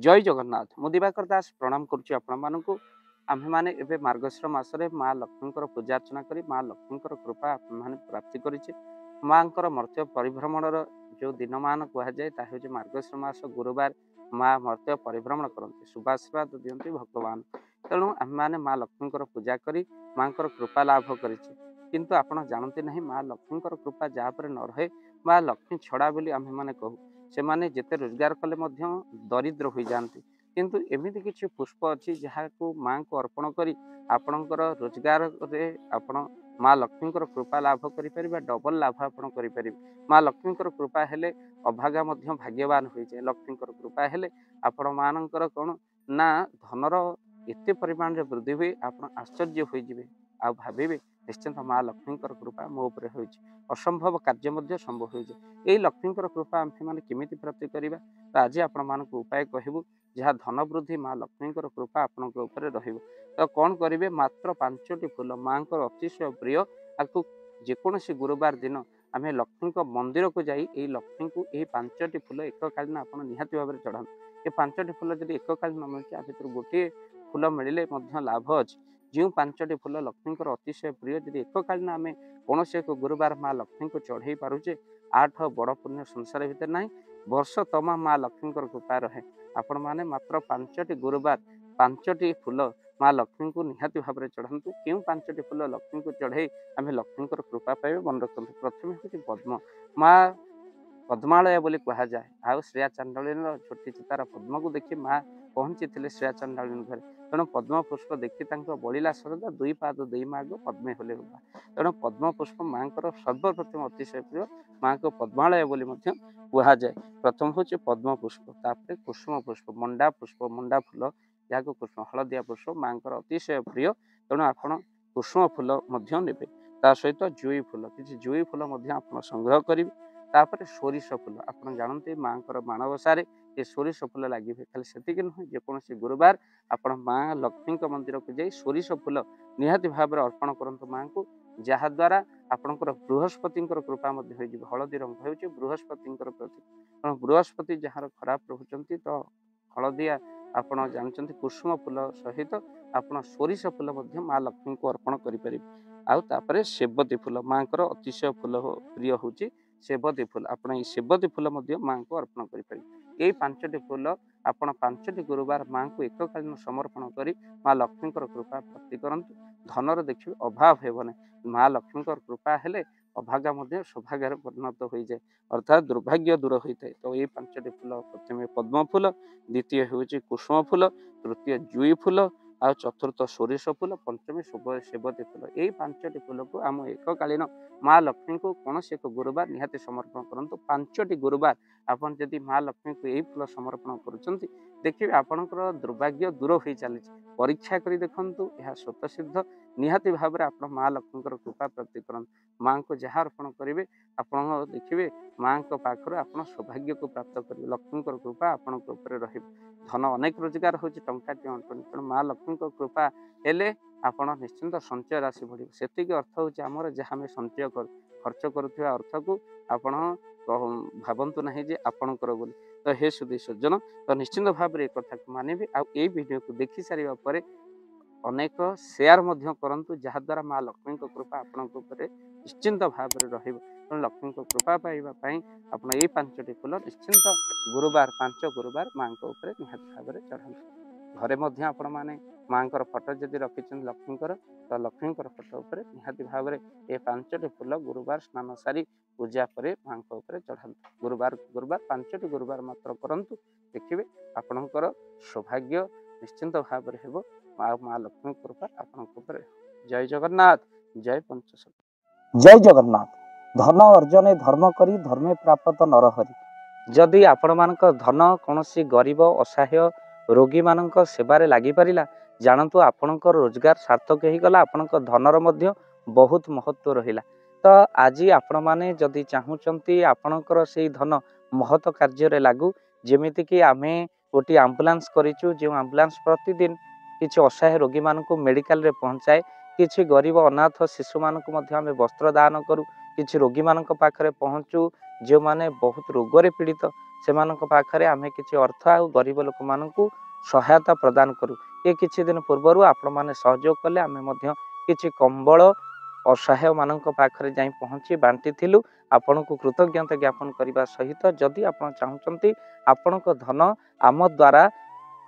जय जगन्नाथ। मु दिवाकर दास प्रणाम करुच्ची आपको। आम्भे माने एबे मार्गशीर मासरे माँ लक्ष्मी पूजा अर्चना करी माँ लक्ष्मी कृपा आम प्राप्ति करिचे। माँ मर्त्य परिभ्रमणर जो दिन मान कहुए ताकि मार्गशीर मास गुरुवार माँ मर्त्य परिभ्रमण करते शुभाशीर्वाद दिखती भगवान। तेणु आम मैंने माँ लक्ष्मी पूजा करी माँ कृपा लाभ करिचे। किंतु आपण जानते नहीं माँ लक्ष्मी कृपा जहाँ पर न रहे माँ लक्ष्मी छड़ा बोली आम्हे माने कहू से माने जेते रोजगार कले मध्य दरिद्र हो जाती। किंतु एमिति किछि पुष्प अच्छी जहाँ को माँ को अर्पण करी आपणकर रोजगार रे आपण माँ लक्ष्मी कृपा लाभ करें डबल लाभ आपण करें। माँ लक्ष्मी कृपा हेले अभागा मध्य भाग्यवान हो जाए। लक्ष्मी कृपा हेले आपण मानकर कौन ना धनर एते परिमाण रे वृद्धि हुए आप आश्चर्य हो आ भाविबे निश्चिंत माँ लक्ष्मी कृपा मो उपरे होइछि। असंभव कार्य मध्य संभव हो जाए। लक्ष्मी कृपा आम्भे माने केमिति प्राप्ति करिबा तो आज आपण मानक उपाय कहबू जहाँ धन वृद्धि माँ लक्ष्मी कृपा आपण ऊपर रहिबो। तो कौन करेंगे मात्र 5टी फूल माँ को अतिशय प्रिय आपको जेकोसी गुरुवार दिन आम लक्ष्मी मंदिर को जाई लक्ष्मी को यही 5टी फूल एककालीन आप निहाती भाव में चढ़ा। ये 5टी फूल जब एककालीन मिलती आ भर गोटे फूल मिले लाभ अच्छे। जो 5टी फूल लक्ष्मी अतिशय प्रिय जब एककालीन आम कौन से एक गुरुवार माँ लक्ष्मी को चढ़े पारुचे आठ बड़ पुण्य संसार भितर ना वर्ष तमाम माँ लक्ष्मी कृपा रहे। आपण मैंने मात्र 5टी गुरुवार 5टी फूल माँ लक्ष्मी को निहाती भाव में चढ़ातु। क्यों 5टी फूल लक्ष्मी को चढ़े आम लक्ष्मी कृपा पाइबे मन रखते। प्रथम हूँ पद्म माँ पद्मालय बोली कह जाए। आ श्रेया चांडालीन छोटी चितार पद्म को देखी माँ पहुंची थे श्रेया चांडालीन घर। तेणु पद्म पुष्प देखी बलिला सरदा 2 पाद 2 माग पद्मे होले बाबा। तेणु पद्म पुष्प माँ सर्वप्रथम अतिशय प्रिय माँ को पद्मालय बोली कह जाए। प्रथम हूँ पद्म पुष्प तापर कुसुम पुष्प मंडा फूल जहाँ कुसुम हलदिया पुष्प माँ अतिशय प्रिय। तेणु आप कुसुम फूल ने सहित जुई फूल किसी जुई फूल संग्रह करेंगे। तापर सोरिष फूल आप जानते माँ माणवसार ये सोरिष फूल लगे खाली से नुहे जेकोसी गुरुवार आपण माँ लक्ष्मी मंदिर को जाई सोरिष फूल निहाती भाव में अर्पण करंतु माँ को जहाद्वारा आपणकर बृहस्पति कृपा हो। हलदी रंग हो बृहस्पति प्रतीक। बृहस्पति जहाँ खराब रोचंती तो हलदिया आपण जानते कुसुम फूल सहित आप सोरिष फूल माँ लक्ष्मी को अर्पण करें। आउे सेवती फूल माँ को अतिशय फूल प्रिय हूँ सेवती फूल आप सेवती फूल माँ को अर्पण करें। यही 5टी फूल आपण 5टी गुरुवार माँ को एककालीन समर्पण कर माँ लक्ष्मी कृपा प्राप्ति करूँ। धनर देखिए अभाव हेबना माँ लक्ष्मी कृपा हेले अभागा सौभाग्य परिणत हो जाए अर्थात दुर्भाग्य दूर होता है। तो ये 5टी फूल प्रथम पद्म फूल द्वितीय हूँ कुसुम फूल तृतीय जुई फूल आ चतुर्थ सोरिष फूल पंचमी सेवती फूल। यही 5टी फूल को आम एककालीन माँ लक्ष्मी को कौन से एक गुरुवार निहाती समर्पण करूँ। 5टी गुरुवार आपन जदि माँ लक्ष्मी को यही फूल समर्पण करुँच देखिए आपणकर दुर्भाग्य दूर हो चली। परीक्षा कर देखु यह स्वतः सिद्ध निहाती भाव में आप माँ लक्ष्मी कृपा प्राप्ति करूँ। माँ को जहाँ अर्पण करेंगे आप देखिए माँ को पाखर आप सौभाग्य को प्राप्त करेंगे। लक्ष्मी कृपा आपण रही धन अनेक रोजगार हो टंका तेणु माँ लक्ष्मी कृपा हेले आप निश्चिंत संचय राशि बढ़ से अर्थ हूँ आमर जहाँ आम संचय खर्च करुवा अर्थ को आपण भावतु ना जे आपणकर बोली। तो हे सुधी सज्जन तो निश्चिंत भाव में एक कथा को मानिबे आ वीडियो को देखि सारिबा परे अनेक शेयर करूँ जहाद्वारा माँ लक्ष्मी कृपा आपण निश्चिंत भाव में रही। लक्ष्मी कृपा पाइबापी आप 5टी फूल निश्चिंत गुरुवार 5 गुरुवार माँ निहाती भाव में चढ़ा। घरे आपण मैंने माँ फोटो जदि रखिंट लक्ष्मीकर तो लक्ष्मी फोटो उपर निहाती भाव में ये 5टी फूल गुरुवार स्नान सारी पूजा पर माँ चढ़ा। गुरुवार गुरुवार 5टी गुरुवार मात्र करंतु देखिए आपणकर सौभाग्य निश्चिंत भाव में हो। माँ लक्ष्मी कृपा आप जय जगन्नाथ जय पंचशती। जय जगन्नाथ। धन अर्जने धर्म करी धर्मे प्राप्त नरहरि। जदि आपण मानक धन कौन गरीब असहाय रोगी मानक सेवारे लगी पारिला जानतु आपणकर रोजगार सार्थक हो गला। आपणक धनर मध्य बहुत महत्व रहिला। तो आज आपण माने जदि चाहूचंती आपणकर से धन महत कार्य लागू जेमिति कि आमे गोटे आम्बुलांस करिचु जो आम्बुलांस प्रतिदिन किसी असहाय रोगी मानक मेडिकल रे पहुँचाए किसी गरीब अनाथ शिशु मानक मध्य आमे वस्त्र दान करूँ किसी रोगी मानक पाखरे पहुँचू जो माने बहुत रोगरे पीड़ित ସେମାନଙ୍କ ପାଖରେ ଆମେ କିଛି ଅର୍ଥ ଆଉ ଗରିବ ଲୋକମାନଙ୍କୁ ସହାୟତା ପ୍ରଦାନ କରୁ। ଏ କିଛି ଦିନ ପୂର୍ବରୁ ଆପଣମାନେ ସହଯୋଗ କଲେ ଆମେ ମଧ୍ୟ କିଛି କମ୍ବଳ ଅସହାୟମାନଙ୍କ ପାଖରେ ଯାଇ ପହଞ୍ଚି ବାଣ୍ଟିଥିଲୁ। ଆପଣଙ୍କୁ କୃତଜ୍ଞତା ଜ୍ଞାପନ କରିବା ସହିତ ଯଦି ଆପଣ ଚାହୁଁଛନ୍ତି ଆପଣଙ୍କ ଧନ ଆମ ଦ୍ୱାରା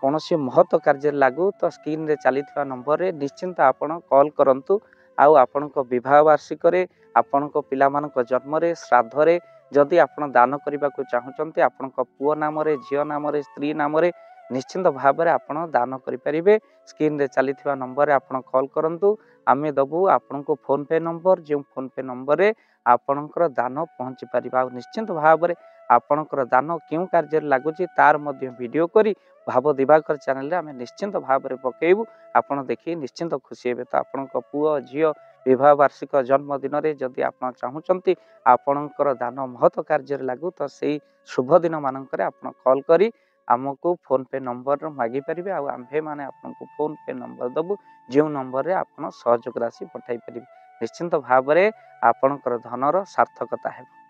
କୌଣସି ମହତ କାର୍ଯ୍ୟରେ ଲାଗୁ ତ ସ୍କ୍ରିନରେ ଚାଲିଥିବା ନମ୍ବରରେ ନିଶ୍ଚିନ୍ତ ଆପଣ କଲ୍ କରନ୍ତୁ। ଆଉ ଆପଣଙ୍କ ବିବାହ ବାର୍ଷିକରେ, ଆପଣଙ୍କ ପିଲାମାନଙ୍କ ଜନ୍ମରେ, ଶ୍ରାଦ୍ଧରେ ଯଦି ଆପଣ ଦାନ କରିବାକୁ ଚାହୁଁଛନ୍ତି, ଆପଣଙ୍କ ପୁଅ ନାମରେ, ଝିଅ ନାମରେ, ସ୍ତ୍ରୀ ନାମରେ ନିଶ୍ଚିନ୍ତ ଭାବରେ ଆପଣ ଦାନ କରିପାରିବେ। ସ୍କ୍ରିନରେ ଚାଲିଥିବା ନମ୍ବରରେ ଆପଣ କଲ୍ କରନ୍ତୁ। ଆମେ ଦେବୁ ଆପଣଙ୍କୁ ଫୋନ୍ପେ ନମ୍ବର, ଯେଉଁ ଫୋନ୍ପେ ନମ୍ବରରେ ଆପଣଙ୍କର ଦାନ ପହଞ୍ଚି ପାରିବ। ଆଉ ନିଶ୍ଚିନ୍ତ ଭାବରେ ଆପଣଙ୍କର ଦାନ କେଉଁ କାର୍ଯ୍ୟରେ ଲାଗୁଛି ତାର ମଧ୍ୟ ଭିଡ଼ିଓ କରି ଭାବ ଦିବାକର ଚ୍ୟାନେଲରେ ଆମେ ନିଶ୍ଚିନ୍ତ ଭାବରେ ପକାଇବୁ। ଆପଣ ଦେଖି ନିଶ୍ଚିନ୍ତ ଖୁସି ହେବେ। ତ ଆପଣଙ୍କ ପୁଅ ଝିଅ ବିବାହ ବାର୍ଷିକ ଜନ୍ମଦିନରେ ଯଦି ଆପଣ ଚାହୁଁଛନ୍ତି ଆପଣଙ୍କର ଦାନ ମହତ କାର୍ଯ୍ୟରେ ଲାଗୁ ତ ସେଇ ଶୁଭ ଦିନ ମାନଙ୍କରେ ଆପଣ କଲ୍ କରି ଆମକୁ ଫୋନ୍ପେ ନମ୍ବର ମାଗିପାରିବେ। ଆଉ ଆମ୍ଭେମାନେ ଆପଣଙ୍କୁ ଫୋନ୍ପେ ନମ୍ବର ଦେବୁ, ଯେଉଁ ନମ୍ବରରେ ଆପଣ ସହଯୋଗ ରାଶି ପଠାଇ ପାରିବେ। ନିଶ୍ଚିନ୍ତ ଭାବରେ ଆପଣଙ୍କର ଧନର ସାର୍ଥକତା ହେବ।